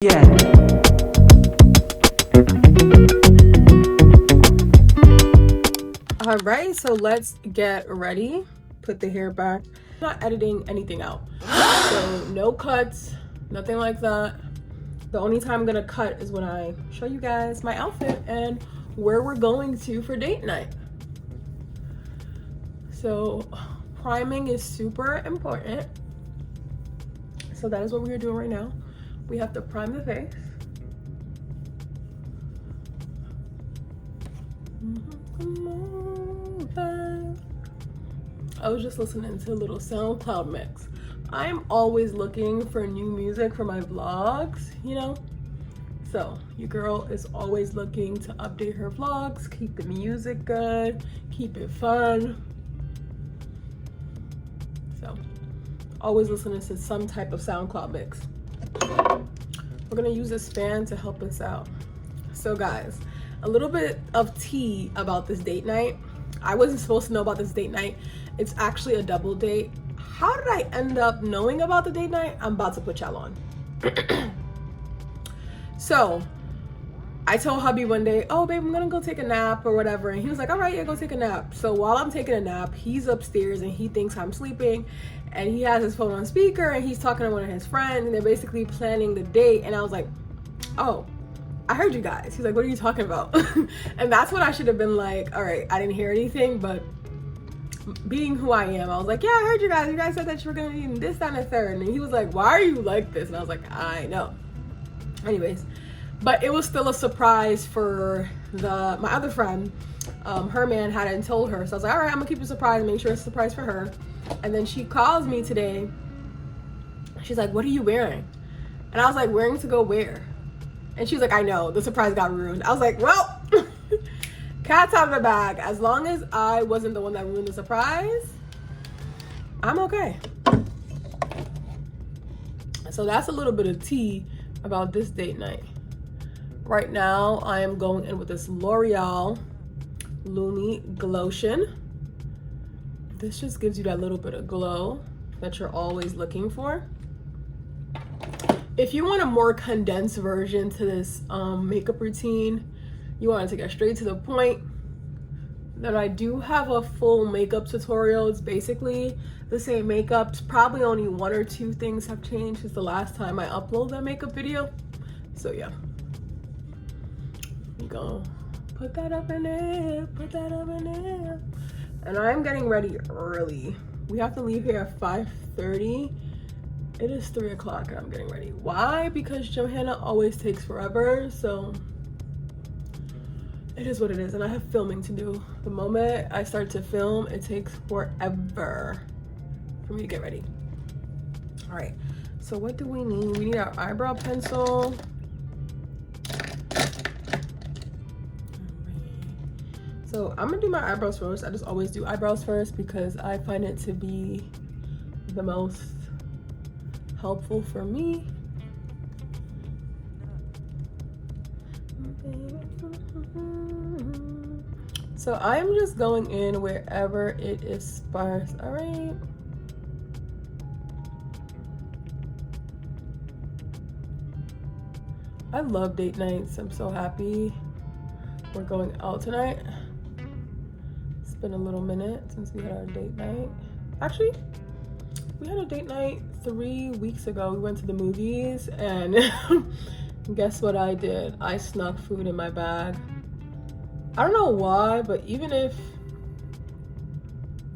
Yeah. All right, so let's get ready. Put the hair back. I'm not editing anything out. So no cuts, nothing like that. The only time I'm gonna cut is when I show you guys my outfit and where we're going to for date night. So priming is super important. So that is what we are doing right now. We have to prime the face. I was just listening to a little SoundCloud mix. I'm always looking for new music for my vlogs, you know? So your girl is always looking to update her vlogs, keep the music good, keep it fun. So always listening to some type of SoundCloud mix. We're gonna use this fan to help us out. So guys, a little bit of tea about this date night. I wasn't supposed to know about this date night. It's actually a double date. How did I end up knowing about the date night? I'm about to put y'all on. So I told hubby one day, oh babe, I'm gonna go take a nap or whatever. And he was like, all right, yeah, go take a nap. So while I'm taking a nap, he's upstairs and he thinks I'm sleeping. And he has his phone on speaker and he's talking to one of his friends and they're basically planning the date. And I was like, oh, I heard you guys. He's like, what are you talking about? And that's when I should have been like, all right, I didn't hear anything, but being who I am, I was like, yeah, I heard you guys. You guys said that you were gonna be in this, that, and the third. And he was like, why are you like this? And I was like, I know. Anyways, but it was still a surprise for my other friend. Her man hadn't told her. So I was like, all right, I'm gonna keep it a surprise, make sure it's a surprise for her. And then she calls me today. She's like, what are you wearing? And I was like, wearing to go where? And she was like, I know, the surprise got ruined. I was like, well, cat's out of the bag. As long as I wasn't the one that ruined the surprise, I'm okay. So that's a little bit of tea about this date night. Right now, I am going in with this L'Oreal Lumi Glotion. This just gives you that little bit of glow that you're always looking for. If you want a more condensed version to this makeup routine, you want to get straight to the point, then I do have a full makeup tutorial. It's basically the same makeup. Probably only one or two things have changed since the last time I uploaded that makeup video. So yeah, we go put that up in there, put that up in there. And I'm getting ready early. We have to leave here at 5:30. It is 3 o'clock and I'm getting ready. Why? Because Johanna always takes forever, so it is what it is. And I have filming to do. The moment I start to film, it takes forever for me to get ready. All right, so what do we need? We need our eyebrow pencil. So I'm gonna do my eyebrows first. I just always do eyebrows first because I find it to be the most helpful for me. So I'm just going in wherever it is sparse. All right. I love date nights. I'm so happy we're going out tonight. It's been a little minute since we had our date night. Actually, we had a date night 3 weeks ago. We went to the movies and guess what I did? I snuck food in my bag. I don't know why, but even if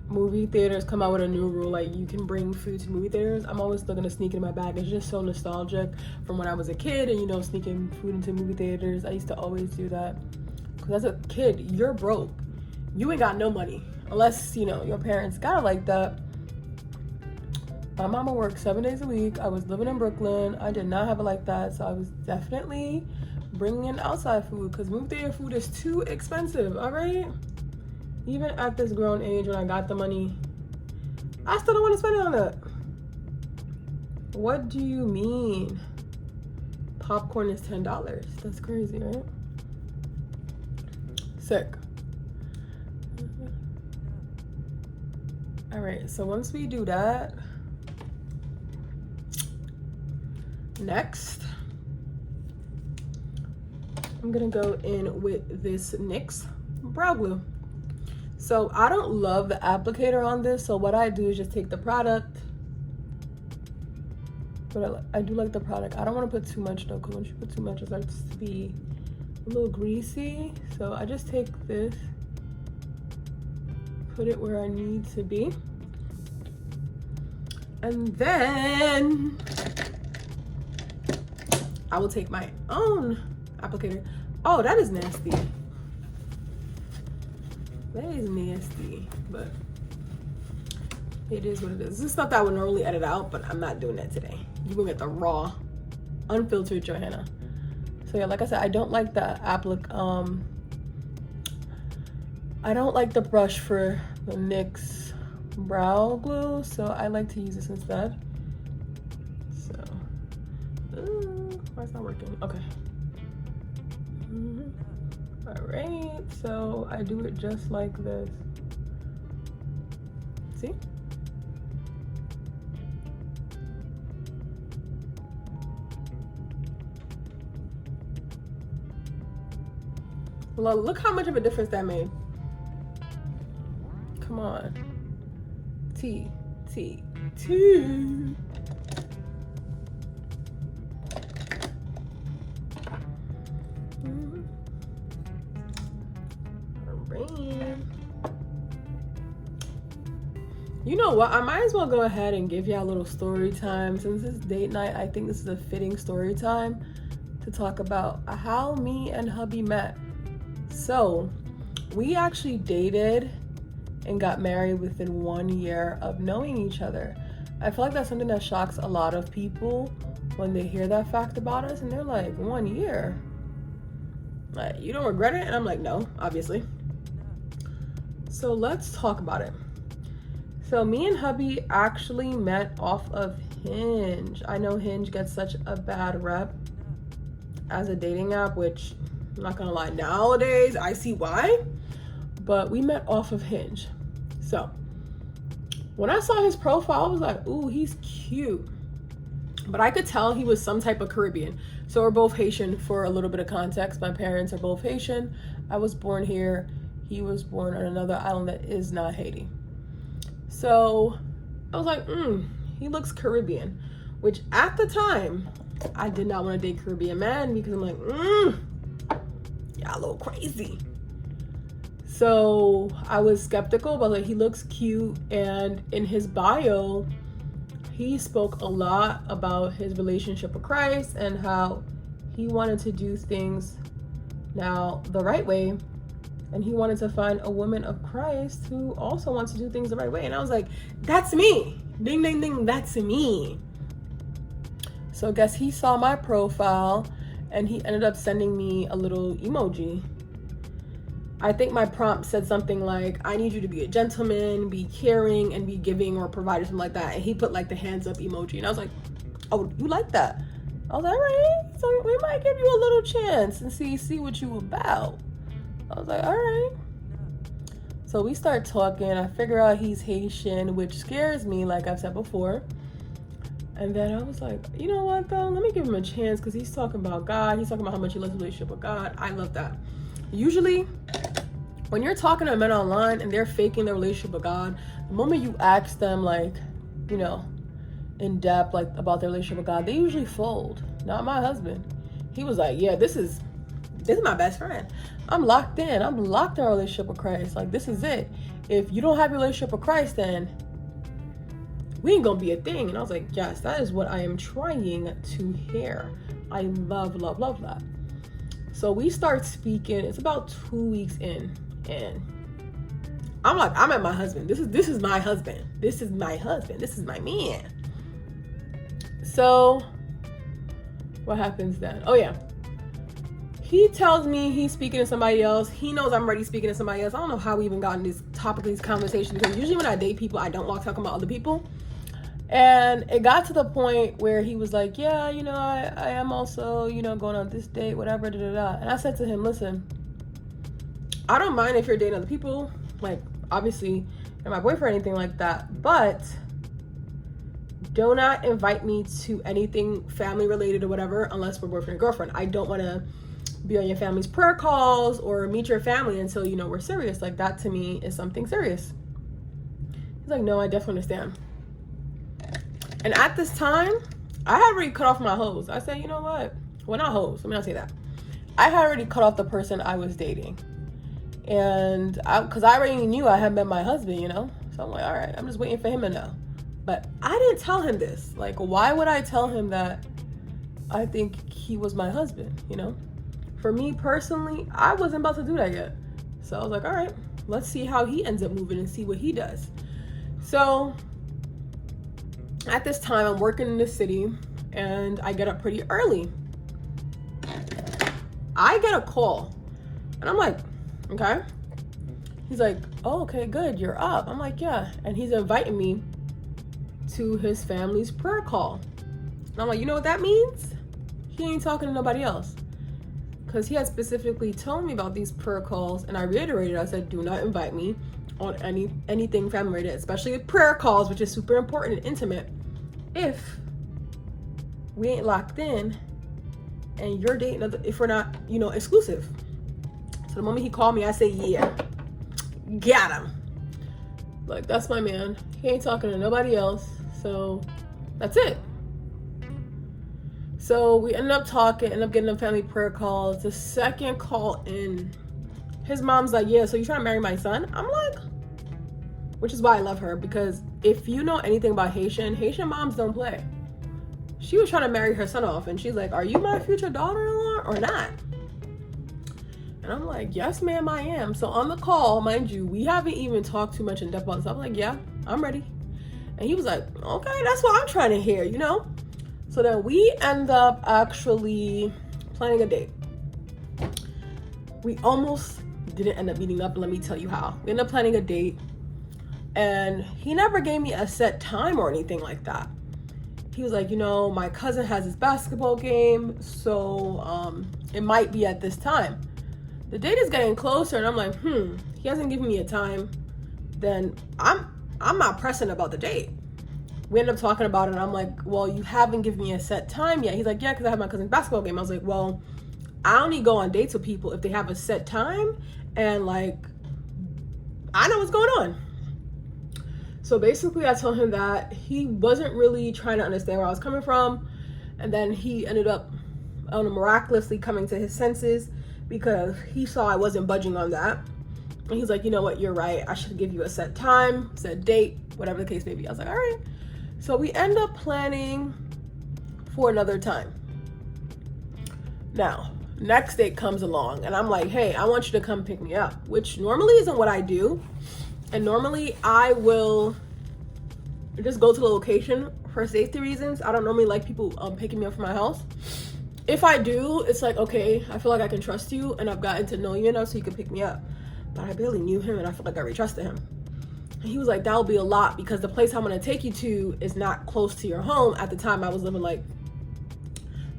movie theaters come out with a new rule, like you can bring food to movie theaters, I'm always still gonna sneak it in my bag. It's just so nostalgic from when I was a kid and, you know, sneaking food into movie theaters. I used to always do that. Because as a kid, you're broke. You ain't got no money. Unless, you know, your parents got it like that. My mama worked 7 days a week. I was living in Brooklyn. I did not have it like that. So I was definitely bringing in outside food because movie theater food is too expensive, all right? Even at this grown age when I got the money, I still don't want to spend it on that. What do you mean? Popcorn is $10. That's crazy, right? Sick. All right, so once we do that, next I'm gonna go in with this NYX brow glue. So I don't love the applicator on this, so what I do is just take the product, but I do like the product. I don't want to put too much though, because once you put too much, it starts to be a little greasy. So I just take this, put it where I need to be, and then I will take my own applicator. Oh, that is nasty. That is nasty, but it is what it is. This is stuff that I would normally edit out, but I'm not doing that today. You will get the raw, unfiltered Johanna. So yeah, like I said, I don't like the I don't like the brush for the NYX brow glue, so I like to use this instead. So, why it's not working? Okay. All right, so I do it just like this. See? Well, look how much of a difference that made. Come on. T. You know what? I might as well go ahead and give y'all a little story time. Since it's date night, I think this is a fitting story time to talk about how me and hubby met. So, we actually dated and got married within 1 year of knowing each other. I feel like that's something that shocks a lot of people when they hear that fact about us, and they're like, 1 year? Like, you don't regret it? And I'm like, no, obviously. So let's talk about it. So me and hubby actually met off of Hinge. I know Hinge gets such a bad rep as a dating app, which I'm not gonna lie, nowadays I see why, but we met off of Hinge. So when I saw his profile, I was like, ooh, he's cute. But I could tell he was some type of Caribbean. So we're both Haitian. For a little bit of context, my parents are both Haitian. I was born here. He was born on another island that is not Haiti. So I was like, he looks Caribbean, which at the time, I did not want to date Caribbean men because I'm like, y'all a little crazy. So I was skeptical, but like, he looks cute. And in his bio, he spoke a lot about his relationship with Christ and how he wanted to do things now the right way. And he wanted to find a woman of Christ who also wants to do things the right way. And I was like, that's me. Ding, ding, ding, that's me. So I guess he saw my profile and he ended up sending me a little emoji. I think my prompt said something like, I need you to be a gentleman, be caring, and be giving or providing, something like that. And he put like the hands up emoji. And I was like, oh, you like that? I was like, all right, so we might give you a little chance and see what you about. I was like, all right. So we start talking. I figure out he's Haitian, which scares me, like I've said before. And then I was like, you know what, though? Let me give him a chance because he's talking about God. He's talking about how much he loves the relationship with God. I love that. Usually, when you're talking to men online and they're faking their relationship with God, the moment you ask them, like, you know, in depth, like, about their relationship with God, they usually fold. Not my husband. He was like, yeah, this is my best friend. I'm locked in. I'm locked in a relationship with Christ. Like, this is it. If you don't have a relationship with Christ, then we ain't gonna be a thing. And I was like, yes, that is what I am trying to hear. I love, love, love that. So we start speaking. It's about 2 weeks in, and I'm like, I met my husband. This is my husband. This is my husband. This is my man. So what happens then? Oh yeah. He tells me he's speaking to somebody else. He knows I'm already speaking to somebody else. I don't know how we even got in this topic, these conversations, because usually when I date people, I don't like talking about other people. And it got to the point where he was like, yeah, you know, I am also, you know, going on this date, whatever, da, da, da. And I said to him, listen, I don't mind if you're dating other people, like, obviously, you're my boyfriend or anything like that, but do not invite me to anything family related or whatever unless we're boyfriend and girlfriend. I don't want to be on your family's prayer calls or meet your family until you know we're serious. Like, that to me is something serious. He's like, no, I definitely understand. And at this time, I had already cut off my hoes. I said, you know what? Well, not hoes. Let me not say that. I had already cut off the person I was dating. And because I already knew I had met my husband, you know? So I'm like, all right, I'm just waiting for him to know. But I didn't tell him this. Like, why would I tell him that I think he was my husband, you know? For me personally, I wasn't about to do that yet. So I was like, all right, let's see how he ends up moving and see what he does. So at this time, I'm working in the city and I get up pretty early. I get a call and I'm like, okay. He's like, oh, okay, good, you're up. I'm like, yeah. And he's inviting me to his family's prayer call. And I'm like, you know what that means? He ain't talking to nobody else. Because he had specifically told me about these prayer calls, and I reiterated, I said, do not invite me on anything family related, especially with prayer calls, which is super important and intimate, if we ain't locked in and you're dating if we're not, you know, exclusive. So the moment he called me, I say, yeah, got him. Like, that's my man. He ain't talking to nobody else. So that's it. So we ended up talking, ended up getting a family prayer call. The second call in, his mom's like, yeah, so you trying to marry my son? I'm like, which is why I love her, because if you know anything about Haitian moms don't play. She was trying to marry her son off, and she's like, are you my future daughter-in-law or not? And I'm like, yes, ma'am, I am. So on the call, mind you, we haven't even talked too much in depth about this. I'm like, yeah, I'm ready. And he was like, okay, that's what I'm trying to hear, you know? So then we end up actually planning a date. We almost didn't end up meeting up, let me tell you how. We ended up planning a date, and he never gave me a set time or anything like that. He was like, you know, my cousin has his basketball game, so it might be at this time. The date is getting closer, and I'm like, he hasn't given me a time, then I'm not pressing about the date. We ended up talking about it, and I'm like, well, you haven't given me a set time yet. He's like, yeah, because I have my cousin's basketball game. I was like, well, I only go on dates with people if they have a set time, and like, I know what's going on. So basically, I told him that he wasn't really trying to understand where I was coming from, and then he ended up miraculously coming to his senses because he saw I wasn't budging on that. And he's like, you know what, you're right. I should give you a set time, set date, whatever the case may be. I was like, all right. So we end up planning for another time. Now, next date comes along, and I'm like, hey, I want you to come pick me up, which normally isn't what I do. And normally I will just go to the location for safety reasons. I don't normally like people picking me up from my house. If I do, it's like, okay, I feel like I can trust you, and I've gotten to know you enough so you can pick me up. But I barely knew him, and I feel like I already trusted him. And he was like, that'll be a lot because the place I'm gonna take you to is not close to your home. At the time, I was living like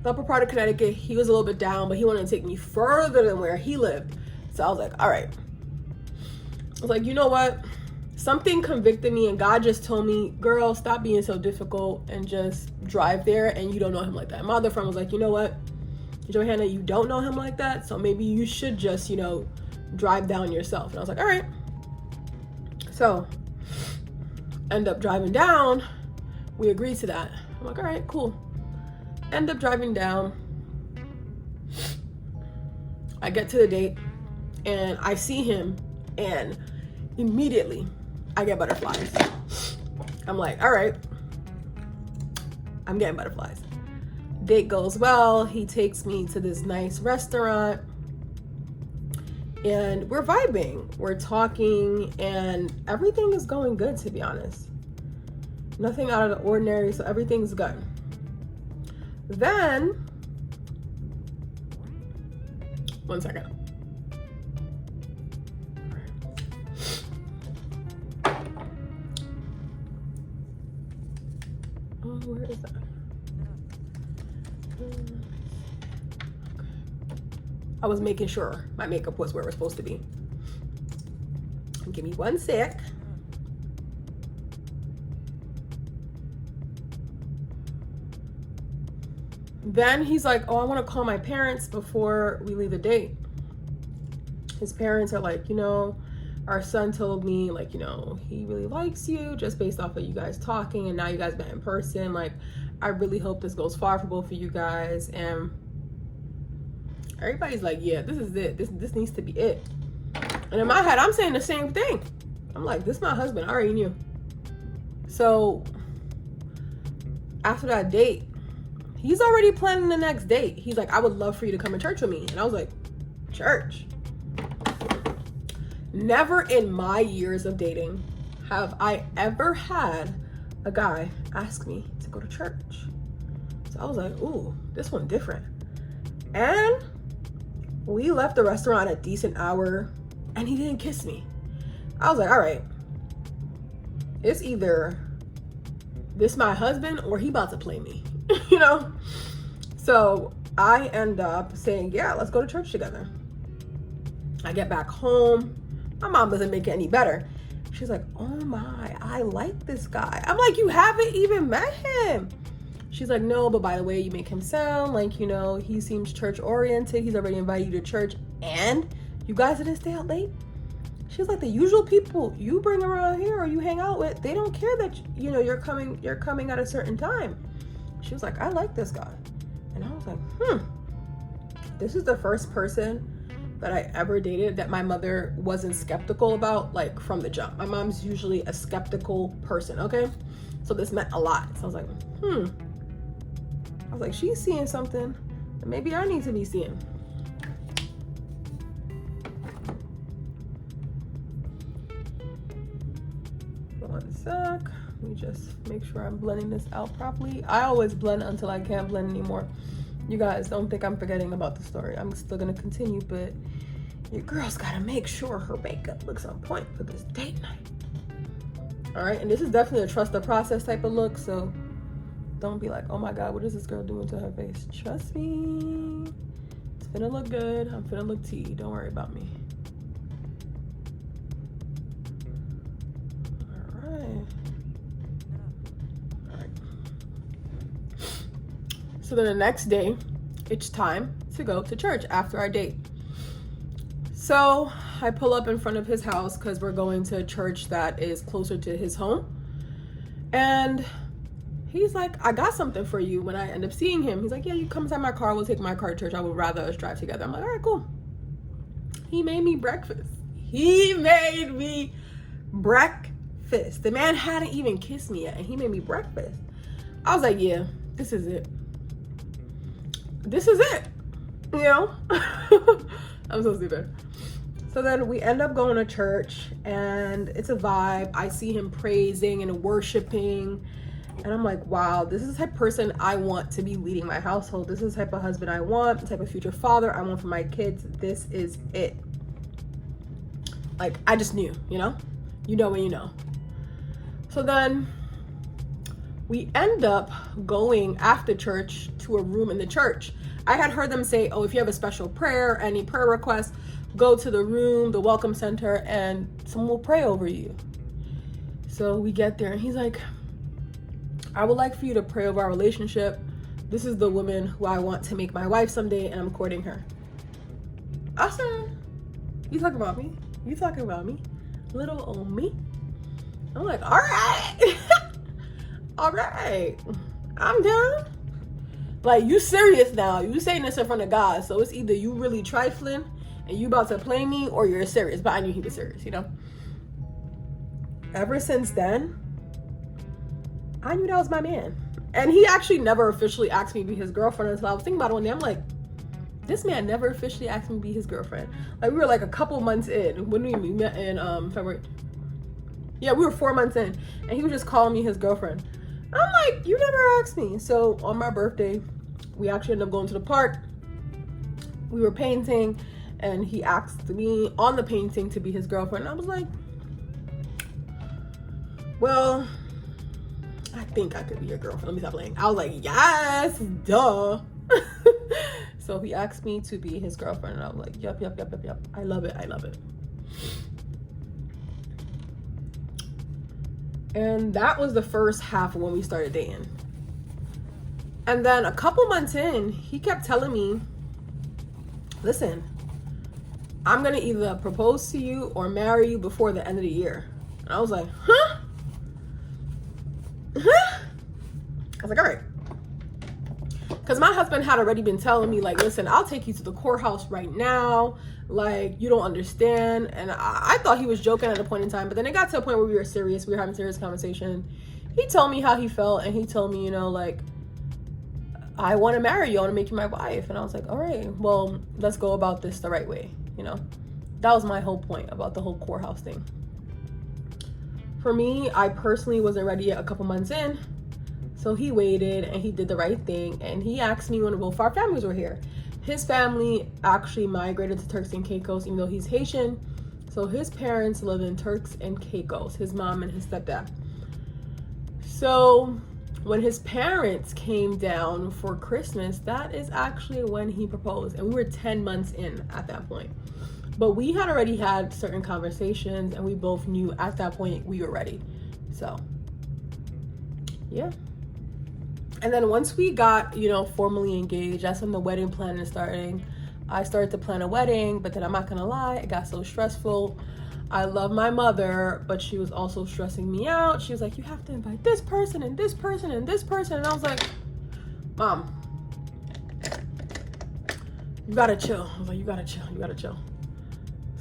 the upper part of Connecticut. He was a little bit down, but he wanted to take me further than where he lived. So I was like, all right. I was like, you know what? Something convicted me, and God just told me, girl, stop being so difficult and just drive there, and you don't know him like that. And my other friend was like, you know what, Johanna, you don't know him like that, so maybe you should just, you know, drive down yourself. And I was like, all right. So end up driving down. We agreed to that. I'm like, all right, cool. End up driving down. I get to the date and I see him, and immediately I get butterflies. I'm like, all right, I'm getting butterflies. Date goes well. He takes me to this nice restaurant, and we're vibing, we're talking, and everything is going good, to be honest. Nothing out of the ordinary, so everything's good. Then, one second. Oh, where is that? I was making sure my makeup was where it was supposed to be. Give me one sec. Then he's like, oh, I want to call my parents before we leave the date. His parents are like, our son told me, like, he really likes you just based off of you guys talking, and now you guys met in person. Like, I really hope this goes far for both of you guys. And everybody's like, yeah, this is it. This needs to be it. And in my head, I'm saying the same thing. I'm like, this is my husband. I already knew. So after that date, he's already planning the next date. He's like, I would love for you to come to church with me. And I was like, church? Never in my years of dating have I ever had a guy ask me to go to church. So I was like, ooh, this one different. And we left the restaurant at a decent hour and he didn't kiss me. I was like, all right, it's either this my husband or he about to play me, So I end up saying, yeah, let's go to church together. I get back home. My mom doesn't make it any better. She's like, oh my, I like this guy. I'm like, you haven't even met him. She's like, no, but by the way, you make him sound like, he seems church oriented. He's already invited you to church and you guys didn't stay out late. She's like, the usual people you bring around here or you hang out with, they don't care that, you're coming at a certain time. She was like, I like this guy. And I was like, this is the first person that I ever dated that my mother wasn't skeptical about, like from the jump. My mom's usually a skeptical person, okay? So this meant a lot. So I was like, I was like, she's seeing something that maybe I need to be seeing. One sec. Let me just make sure I'm blending this out properly. I always blend until I can't blend anymore. You guys don't think I'm forgetting about the story. I'm still gonna continue, but your girl's gotta make sure her makeup looks on point for this date night. All right, and this is definitely a trust the process type of look, so don't be like, oh my God, what is this girl doing to her face? Trust me, it's finna look good. I'm finna look tea. Don't worry about me. All right. So then the next day, it's time to go to church after our date. So I pull up in front of his house because we're going to a church that is closer to his home. And he's like, I got something for you. When I end up seeing him, he's like, yeah, you come inside my car. We'll take my car to church. I would rather us drive together. I'm like, all right, cool. He made me breakfast. The man hadn't even kissed me yet, and he made me breakfast. I was like, yeah, this is it. This is it, I'm so stupid. So then we end up going to church and it's a vibe. I see him praising and worshiping and I'm like, wow, this is the type of person I want to be leading my household. This is the type of husband I want, the type of future father I want for my kids. This is it. Like, I just knew, when you know. So then we end up going after church to a room in the church. I had heard them say, oh, if you have a special prayer, any prayer requests, go to the room, the welcome center, and someone will pray over you. So we get there and he's like, I would like for you to pray over our relationship. This is the woman who I want to make my wife someday and I'm courting her. I said, you talking about me? You talking about me? Little old me? I'm like, all right. All right, I'm down. Like, you serious now. You saying this in front of God. So it's either you really trifling and you about to play me or you're serious. But I knew he was serious, Ever since then, I knew that was my man. And he actually never officially asked me to be his girlfriend until I was thinking about it one day. I'm like, this man never officially asked me to be his girlfriend. Like, we were like a couple months in. When we met in February. Yeah, we were 4 months in. And he was just calling me his girlfriend. I'm like, you never asked me. So on my birthday, we actually ended up going to the park. We were painting and he asked me on the painting to be his girlfriend. I was like, well, I think I could be your girlfriend. Let me stop playing. I was like, yes, duh. So he asked me to be his girlfriend and I was like, yep. I love it. And that was the first half of when we started dating. And then a couple months in, he kept telling me, listen, I'm gonna either propose to you or marry you before the end of the year. And I was like, huh? Huh? I was like, all right. Because my husband had already been telling me, like, listen, I'll take you to the courthouse right now. Like, you don't understand. And I thought he was joking at a point in time. But then it got to a point where we were serious. We were having serious conversation. He told me how he felt. And he told me, you know, like, I want to marry you. I want to make you my wife. And I was like, all right, well, let's go about this the right way. You know, that was my whole point about the whole courthouse thing. For me, I personally wasn't ready yet a couple months in. So he waited and he did the right thing. And he asked me when both our families were here. His family actually migrated to Turks and Caicos, even though he's Haitian. So his parents live in Turks and Caicos, his mom and his stepdad. So when his parents came down for Christmas, that is actually when he proposed. And we were 10 months in at that point. But we had already had certain conversations and we both knew at that point we were ready. So, yeah. And then once we got, you know, formally engaged, that's when the wedding planning is starting. I started to plan a wedding, but then I'm not gonna lie, it got so stressful. I love my mother, but she was also stressing me out. She was like, you have to invite this person and this person and this person. And I was like, Mom, you gotta chill. I was like, you gotta chill, you gotta chill.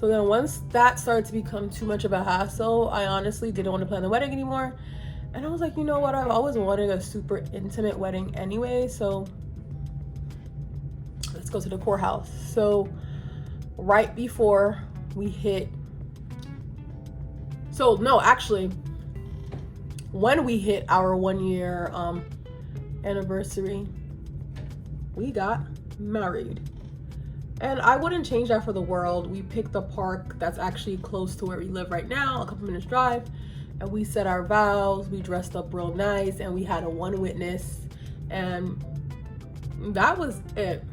So then once that started to become too much of a hassle, I honestly didn't want to plan the wedding anymore. And I was like, you know what? I've always wanted a super intimate wedding anyway. So let's go to the courthouse. So right before we hit, so no, actually, when we hit our 1 year anniversary, we got married. And I wouldn't change that for the world. We picked a park that's actually close to where we live right now, a couple minutes drive. And we said our vows, we dressed up real nice, and we had a one witness, and that was it.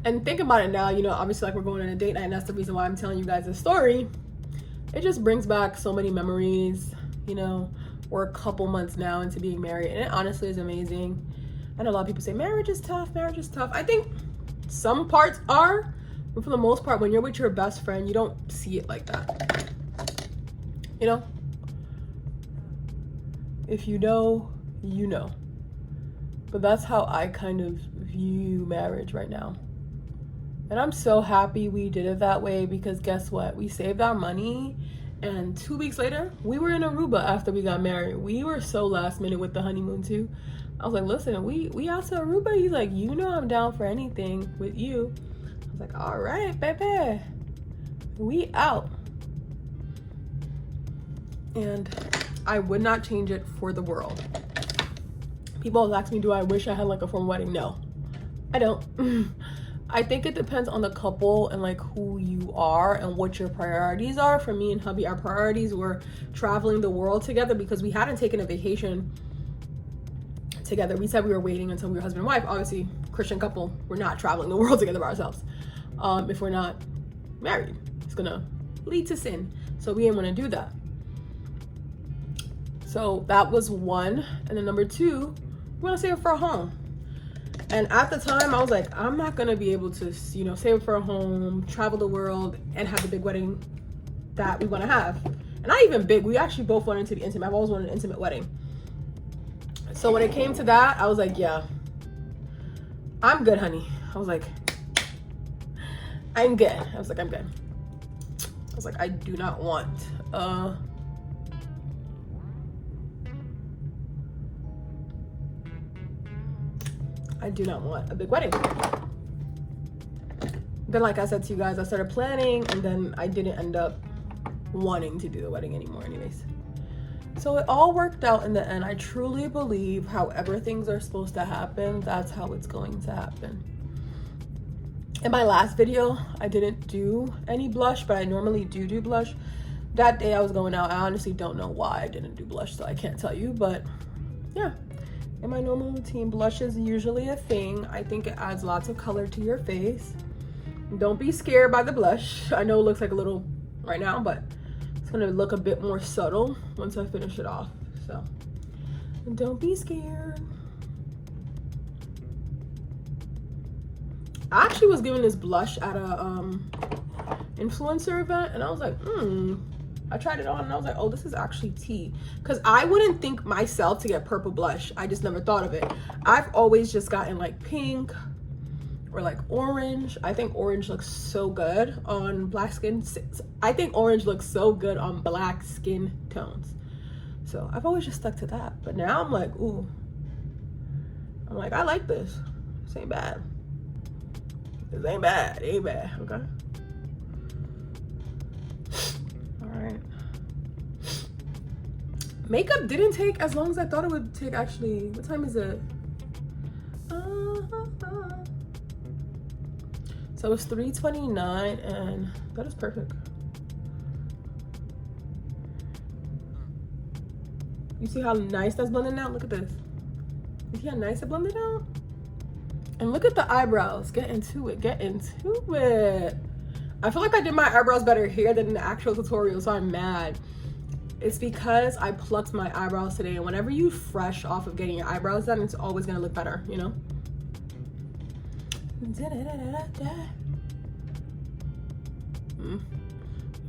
And think about it now, you know, obviously like we're going on a date night, and that's the reason why I'm telling you guys this story. It just brings back so many memories, you know. We're a couple months now into being married, and it honestly is amazing. I know a lot of people say marriage is tough, marriage is tough. I think some parts are, but for the most part, when you're with your best friend, you don't see it like that. You know, if you know, you know. But that's how I kind of view marriage right now. And I'm so happy we did it that way, because guess what? We saved our money, and 2 weeks later, we were in Aruba after we got married. We were so last minute with the honeymoon too. I was like, listen, we out to Aruba? He's like, you know I'm down for anything with you. I was like, all right, baby. We out. And I would not change it for the world. People always ask me, do I wish I had like a formal wedding? No, I don't. I think it depends on the couple and like who you are and what your priorities are. For me and hubby, our priorities were traveling the world together, because we hadn't taken a vacation together. We said we were waiting until we were husband and wife. Obviously, Christian couple, we're not traveling the world together by ourselves. If we're not married, it's gonna lead to sin. So we didn't want to do that. So that was one. And then number two, we want to save for a home. And at the time, I was like, I'm not going to be able to, you know, save for a home, travel the world, and have the big wedding that we want to have. And not even big. We actually both wanted to be intimate. I've always wanted an intimate wedding. So when it came to that, I was like, yeah, I'm good, honey. I was like, I'm good. I was like, I'm good. I was like, I do not want I do not want a big wedding. Then, like I said to you guys, I started planning, and then I didn't end up wanting to do the wedding anymore anyways. So it all worked out in the end. I truly believe however things are supposed to happen, that's how it's going to happen. In my last video, I didn't do any blush, but I normally do blush. That day I was going out, I honestly don't know why I didn't do blush, so I can't tell you, but yeah. In my normal routine, blush is usually a thing. I think it adds lots of color to your face. Don't be scared by the blush. I know it looks like a little right now, but it's gonna look a bit more subtle once I finish it off. So don't be scared. I actually was given this blush at a influencer event, and I was like, I tried it on and I was like, oh, this is actually tea. Because I wouldn't think myself to get purple blush. I just never thought of it. I've always just gotten like pink or like orange. I think orange looks so good on black skin. I think orange looks so good on black skin tones. So I've always just stuck to that. But now I'm like, ooh. I'm like, I like this. This ain't bad. This ain't bad. It ain't bad, okay? Alright. Makeup didn't take as long as I thought it would take, actually. What time is it? So it's 3:29 and that is perfect. You see how nice that's blending out? Look at this. You see how nice it blended out? And look at the eyebrows. Get into it. Get into it. I feel like I did my eyebrows better here than in the actual tutorial, so I'm mad. It's because I plucked my eyebrows today, and whenever you fresh off of getting your eyebrows done, it's always gonna look better, you know?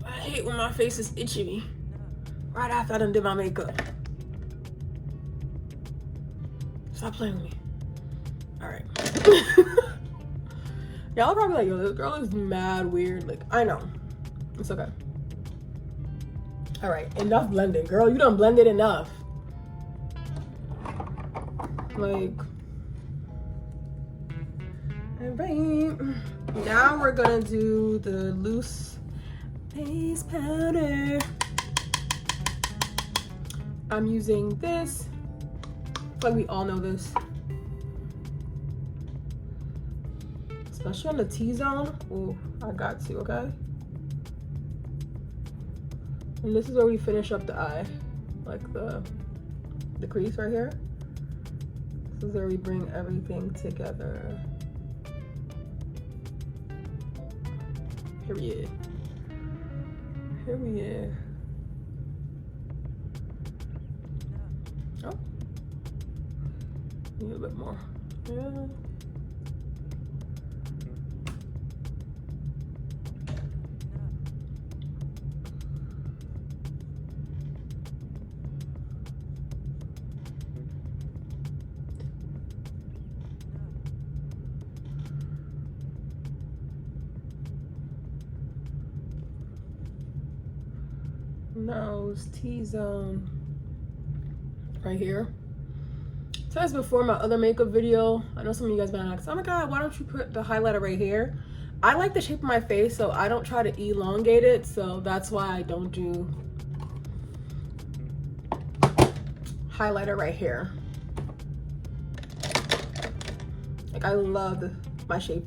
I hate when my face is itchy right after I done did my makeup. Stop playing with me. All right. Y'all are probably like, yo, this girl is mad weird. Like, I know. It's okay. All right, enough blending. Girl, you done blended enough. Like, all right. Now we're gonna do the loose face powder. I'm using this. I feel like we all know this. Especially on the T-zone. Ooh, I got to, okay? And this is where we finish up the eye. Like the crease right here. This is where we bring everything together. Period. Period. Oh. Need a bit more. Yeah. Nose, T-zone, right here. So as before my other makeup video, I know some of you guys been asking, oh my god, why don't you put the highlighter right here? I like the shape of my face, so I don't try to elongate it, so that's why I don't do highlighter right here. Like, I love my shape.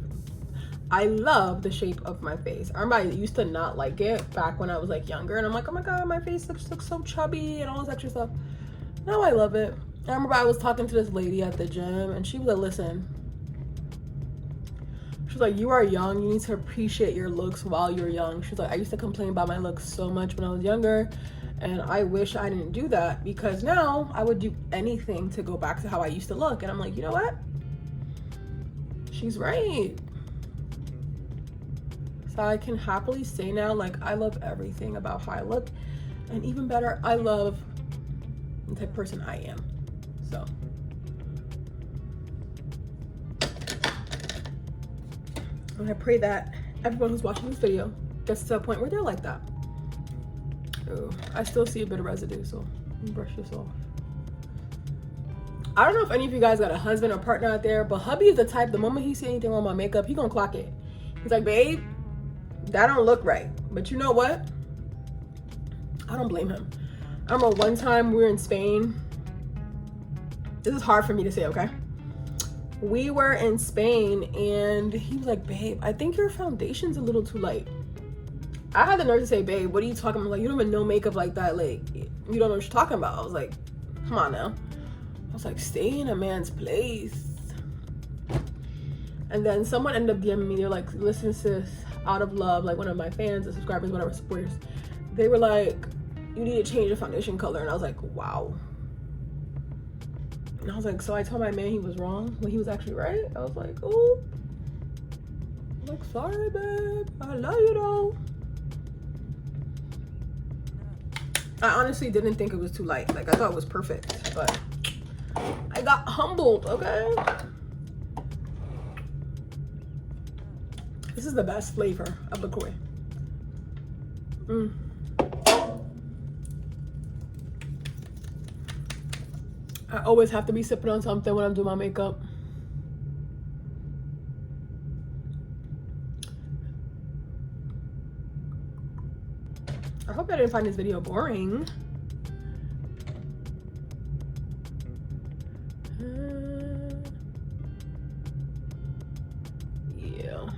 I love the shape of my face. I remember I used to not like it back when I was like younger, and I'm like, oh my god, my face looks so chubby and all this extra stuff. Now I love it. I remember I was talking to this lady at the gym, and she was like, listen, she's like, you are young, you need to appreciate your looks while you're young. She's like, I used to complain about my looks so much when I was younger, and I wish I didn't do that, because now I would do anything to go back to how I used to look. And I'm like, you know what? She's right. So I can happily say now, like, I love everything about how I look, and even better, I love the type of person I am. So and I pray that everyone who's watching this video gets to a point where they're like that. Ooh, I still see a bit of residue, so let me brush this off. I don't know if any of you guys got a husband or partner out there, but hubby is the type, the moment he see anything wrong with my makeup, he gonna clock it. He's like, babe, that don't look right. But you know what? I don't blame him. I remember one time we were in Spain. This is hard for me to say, okay? We were in Spain and he was like, babe, I think your foundation's a little too light. I had the nerve to say, babe, what are you talking about? Like, you don't even know makeup like that. Like, you don't know what you're talking about. I was like, come on now. I was like, stay in a man's place. And then someone ended up DMing me. They're like, listen, sis, out of love, like one of my fans, the subscribers, whatever, supporters, they were like, you need to change your foundation color. And I was like, wow. And I was like, so I told my man he was wrong when he was actually right. I was like, oh. Like, sorry, babe. I love you though. I honestly didn't think it was too light. Like, I thought it was perfect, but I got humbled, okay? This is the best flavor of the koi. I always have to be sipping on something when I'm doing my makeup. I hope I didn't find this video boring. Yeah.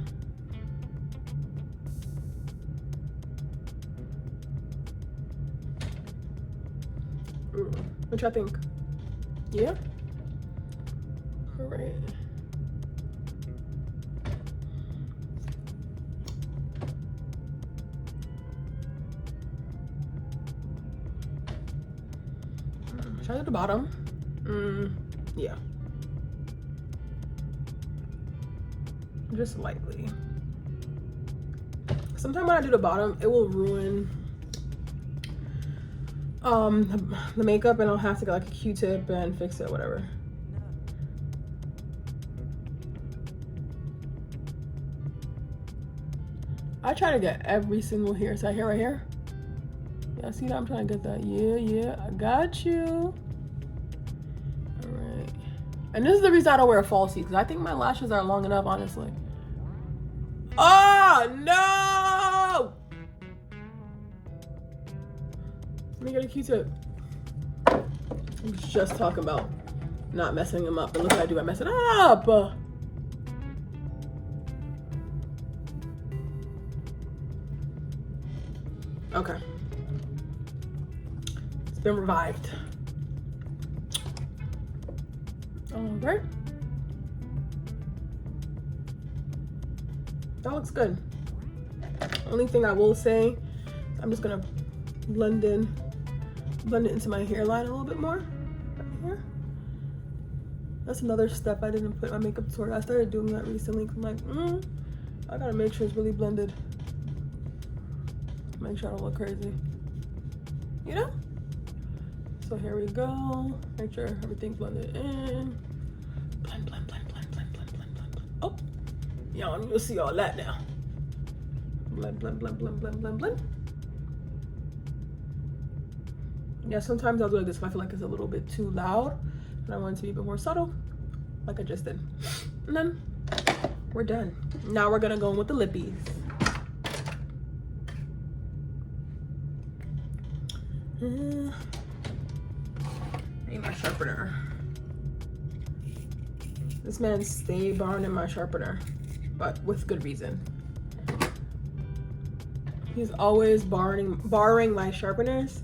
What y'all think? Yeah? All right. Should I do the bottom? Yeah. Just lightly. Sometimes when I do the bottom, it will ruin the makeup, and I'll have to get like a Q-tip and fix it, whatever. I try to get every single hair. So hair right here. Yeah, see that? I'm trying to get that. Yeah, I got you. All right. And this is the reason I don't wear a falsie, because I think my lashes are long enough, honestly. Oh no! Let me get a Q-tip. I was just talking about not messing them up, but look what I do, I mess it up. Okay. It's been revived. All right. That looks good. Only thing I will say, I'm just gonna blend it into my hairline a little bit more right here. That's another step I didn't put my makeup toward. I started doing that recently. I'm like, I gotta make sure it's really blended. Make sure I don't look crazy, you know? So here we go. Make sure everything's blended in. Blend. Oh, y'all, you'll see all that now. Blend. Yeah, sometimes I'll do like this if I feel like it's a little bit too loud and I want it to be a bit more subtle, like I just did. And then we're done. Now we're gonna go in with the lippies. Need my sharpener. This man stayed borrowing my sharpener, but with good reason. He's always borrowing my sharpeners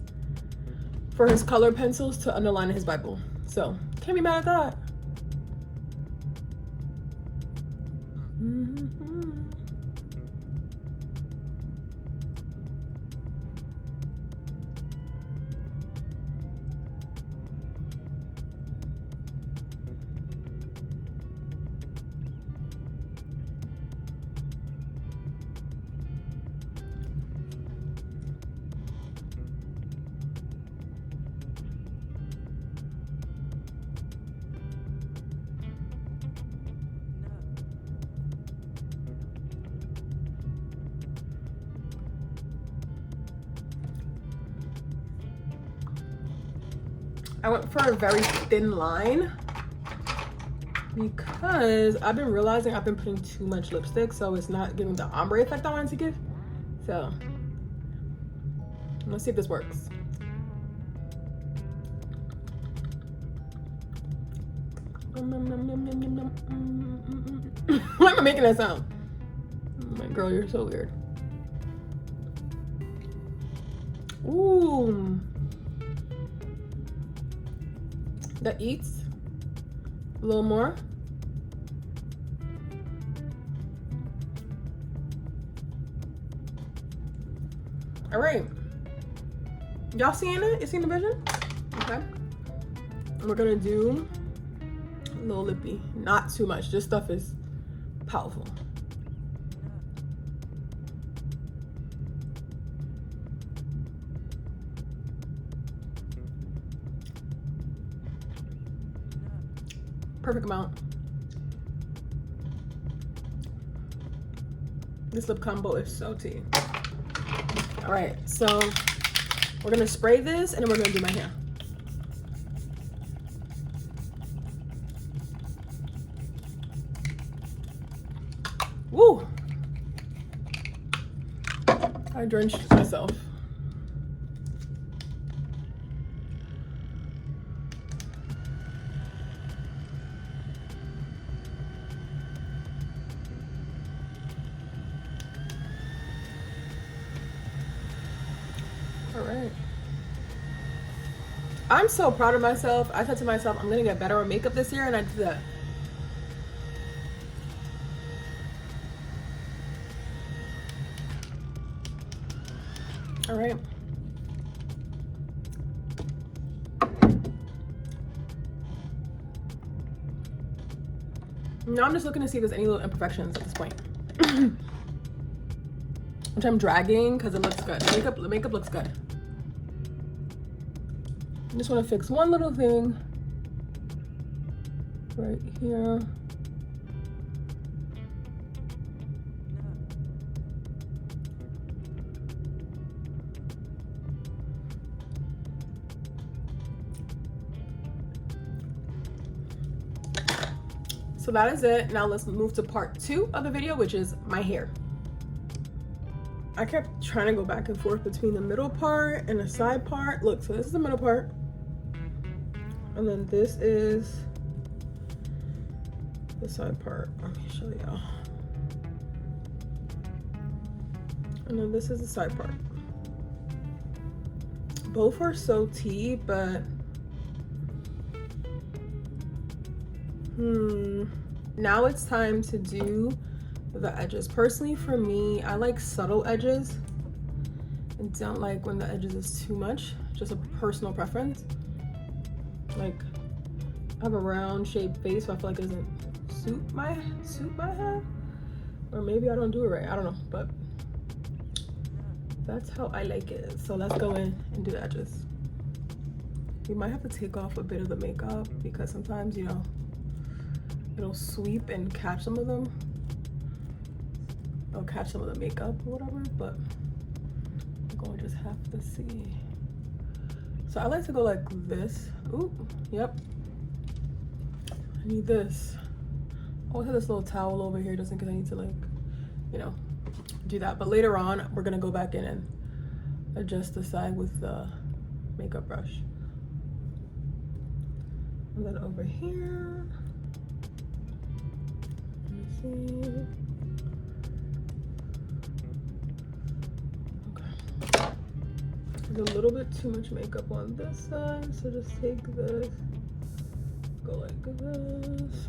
for his color pencils to underline his Bible. So can't be mad at that. I went for a very thin line because I've been realizing I've been putting too much lipstick, so it's not giving the ombre effect I wanted to give. So let's see if this works. Why am I making that sound? Oh my girl, you're so weird. Ooh. That eats a little more. All right, y'all seeing it? You seeing the vision? Okay, and we're gonna do a little lippy, not too much. This stuff is powerful. Perfect amount. This lip combo is so tea. All right, so we're gonna spray this and then we're gonna do my hair. Woo! I drenched myself. All right. I'm so proud of myself. I said to myself, I'm gonna get better at makeup this year, and I did that. All right. Now I'm just looking to see if there's any little imperfections at this point. Which I'm dragging because it looks good. The makeup looks good. I just want to fix one little thing right here. So that is it. Now let's move to part 2 of the video, which is my hair. I kept trying to go back and forth between the middle part and the side part. Look, so this is the middle part. And then this is the side part. Let me show y'all. And then this is the side part. Both are so tea, but now it's time to do the edges. Personally, for me, I like subtle edges and don't like when the edges is too much. Just a personal preference. Like, I have a round shaped face, so I feel like it doesn't suit my head, or maybe I don't do it right. I don't know, but that's how I like it. So let's go in and do the edges. You might have to take off a bit of the makeup because sometimes, you know, it'll sweep and catch some of them. It'll catch some of the makeup or whatever, but I'm going to just have to see. So I like to go like this. Ooh, yep. I need this. I always have this little towel over here just in case I need to, like, you know, do that. But later on, we're gonna go back in and adjust the side with the makeup brush. And then over here, let me see. Okay. There's a little bit too much makeup on this side, so just take this, go like this.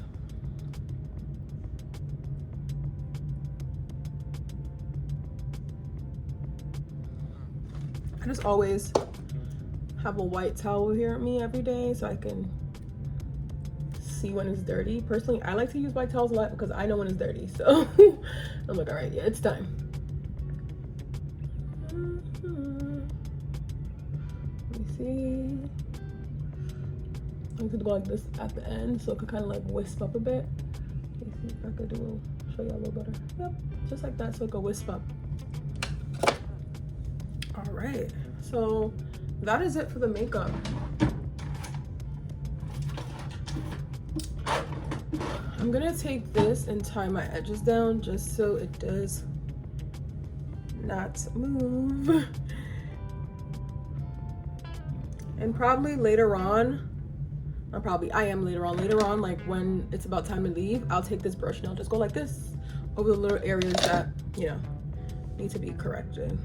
I just always have a white towel here at me every day so I can see when it's dirty. Personally, I like to use white towels a lot because I know when it's dirty. So I'm like, all right, yeah, it's time. Let me see. I'm gonna go like this at the end so it could kind of like wisp up a bit. Let me see if I could show you a little better. Yep, just like that so it could wisp up. All right, so that is it for the makeup. I'm gonna take this and tie my edges down just so it does not move. And probably later on, I am later on, like when it's about time to leave, I'll take this brush and I'll just go like this over the little areas that, you know, need to be corrected.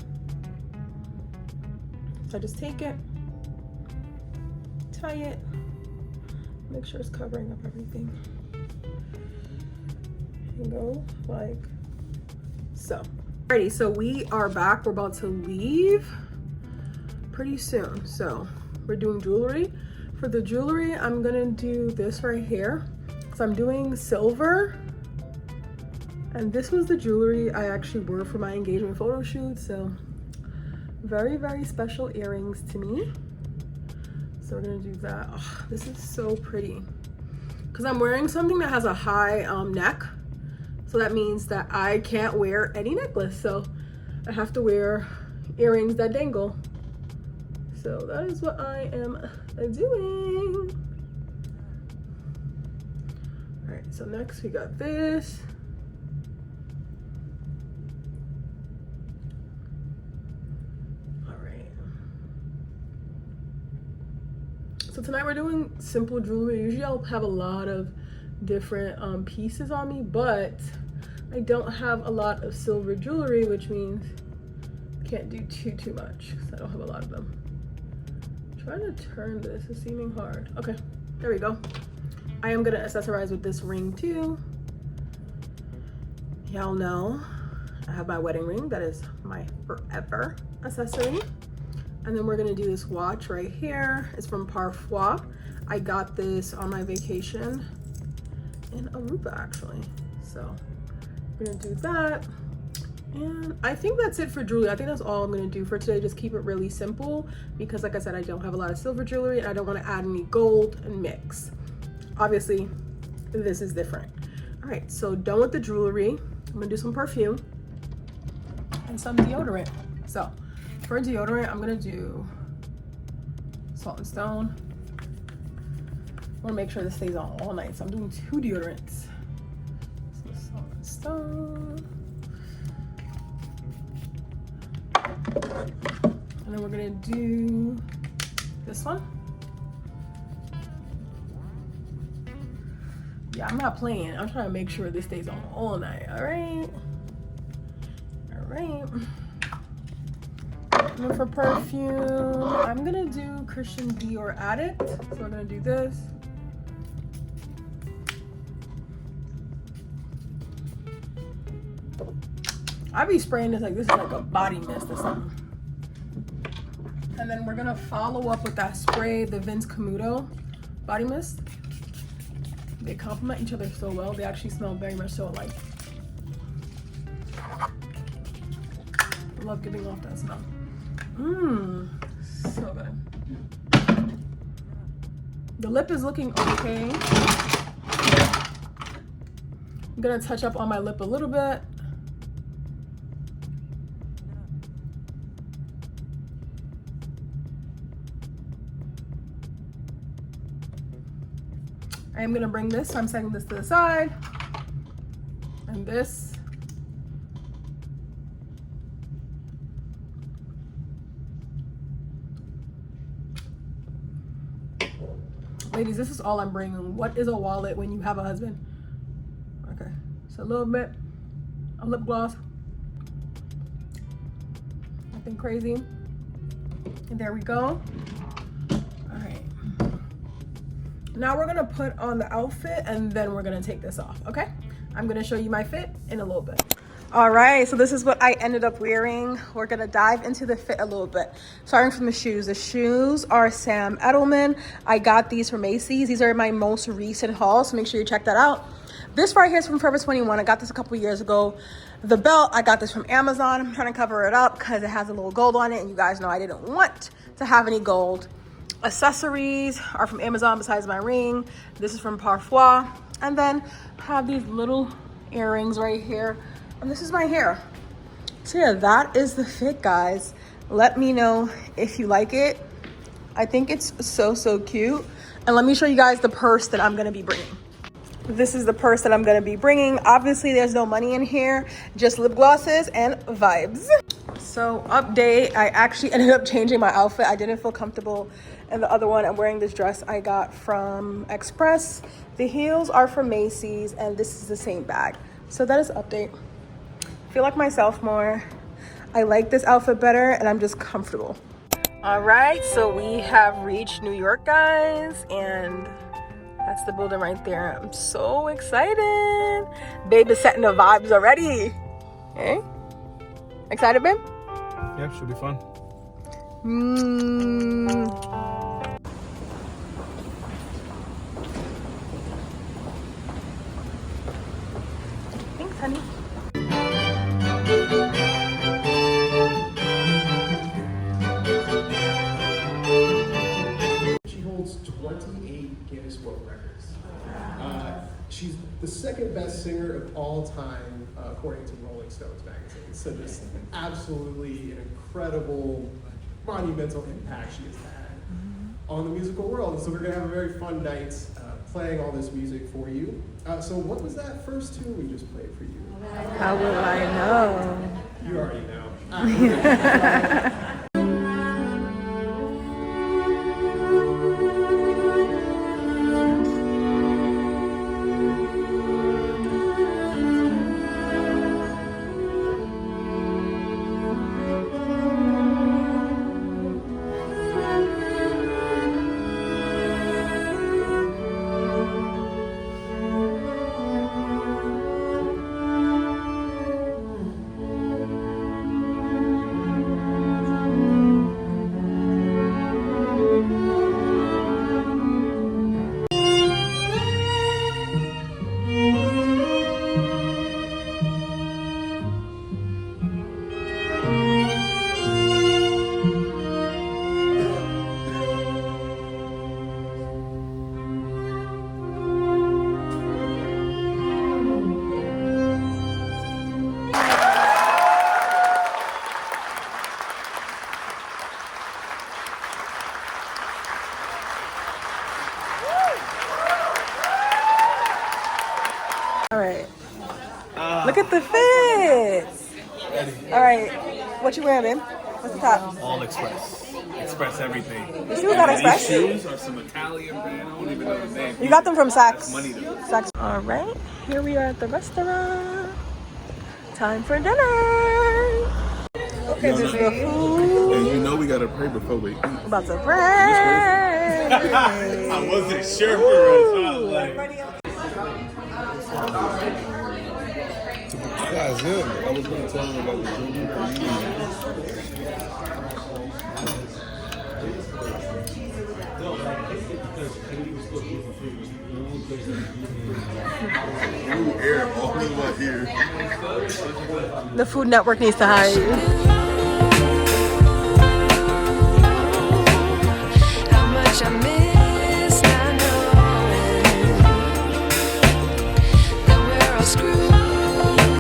So I just take it, tie it, make sure it's covering up everything, and go like so. Alrighty, so we are back. We're about to leave pretty soon. So we're doing jewelry. For the jewelry, I'm gonna do this right here because I'm doing silver. And this was the jewelry I actually wore for my engagement photo shoot. So very, very special earrings to me. So we're gonna do that. Oh, this is so pretty. because I'm wearing something that has a high neck. So that means that I can't wear any necklace. So I have to wear earrings that dangle. So that is what I am doing. All right, so next we got this. All right. So tonight we're doing simple jewelry. Usually I'll have a lot of different pieces on me, but I don't have a lot of silver jewelry, which means I can't do too much because I don't have a lot of them. I'm trying to turn this, it's seeming hard. Okay, there we go. I am gonna accessorize with this ring too. Y'all know I have my wedding ring. That is my forever accessory. And then we're gonna do this watch right here. It's from Parfois. I got this on my vacation in Aruba actually. So we're gonna do that. And I think that's it for jewelry. I think that's all I'm gonna do for today. Just keep it really simple because like I said, I don't have a lot of silver jewelry and I don't wanna add any gold and mix. Obviously, this is different. All right, so done with the jewelry. I'm gonna do some perfume and some deodorant. So for deodorant, I'm gonna do Salt and Stone. I wanna make sure this stays on all night. So I'm doing 2 deodorants. So Salt and Stone. And then we're gonna do this one. Yeah, I'm not playing. I'm trying to make sure this stays on all night, all right? All right. And then for perfume, I'm gonna do Christian Dior Addict. So we're gonna do this. I be spraying this like this is like a body mist or something. And then we're gonna follow up with that spray, the Vince Camuto body mist. They complement each other so well. They actually smell very much so alike. I love giving off that smell. So good. The lip is looking okay. I'm gonna touch up on my lip a little bit. I am gonna bring this, so I'm setting this to the side. And this. Ladies, this is all I'm bringing. What is a wallet when you have a husband? Okay, so a little bit of lip gloss. Nothing crazy. And there we go. Now we're gonna put on the outfit and then we're gonna take this off, okay? I'm gonna show you my fit in a little bit. All right, so this is what I ended up wearing. We're gonna dive into the fit a little bit. Starting from the shoes. The shoes are Sam Edelman. I got these from Macy's. These are my most recent haul, so make sure you check that out. This right here is from Forever 21. I got this a couple years ago. The belt, I got this from Amazon. I'm trying to cover it up because it has a little gold on it, and you guys know I didn't want to have any gold. Accessories are from Amazon besides my ring. This is from Parfois. And then I have these little earrings right here. And this is my hair. So yeah, that is the fit, guys. Let me know if you like it. I think it's so cute. And let me show you guys the purse that I'm gonna be bringing. This is the purse that I'm gonna be bringing. Obviously, there's no money in here, just lip glosses and vibes. So update, I actually ended up changing my outfit. I didn't feel comfortable in the other one. I'm wearing this dress I got from Express. The heels are from Macy's and this is the same bag. So that is update. I feel like myself more. I like this outfit better and I'm just comfortable. All right, so we have reached New York, guys, and that's the building right there. I'm so excited. Babe is setting the vibes already. Hey, excited, babe? Yeah, should be fun. Thanks, honey. She holds 28 Guinness World Records. the second best singer of all time, according to Rolling Stones magazine. So just absolutely an incredible, monumental impact she has had on the musical world. And so we're gonna have a very fun night playing all this music for you. So what was that first tune we just played for you? How will I know? You already know. All right. Look at the fits. All right. What you wearing, babe? What's the top? All Express. Express everything. The shoes got Express? These shoes are some Italian brand. I don't even know the name. You got them from Saks. That's money though. Saks. All right. Here we are at the restaurant. Time for dinner. Okay, this is the food. And you know we gotta pray before we eat. About to pray. I wasn't sure for us. I was like, guys, I was gonna tell them about the The Food Network needs to hire you.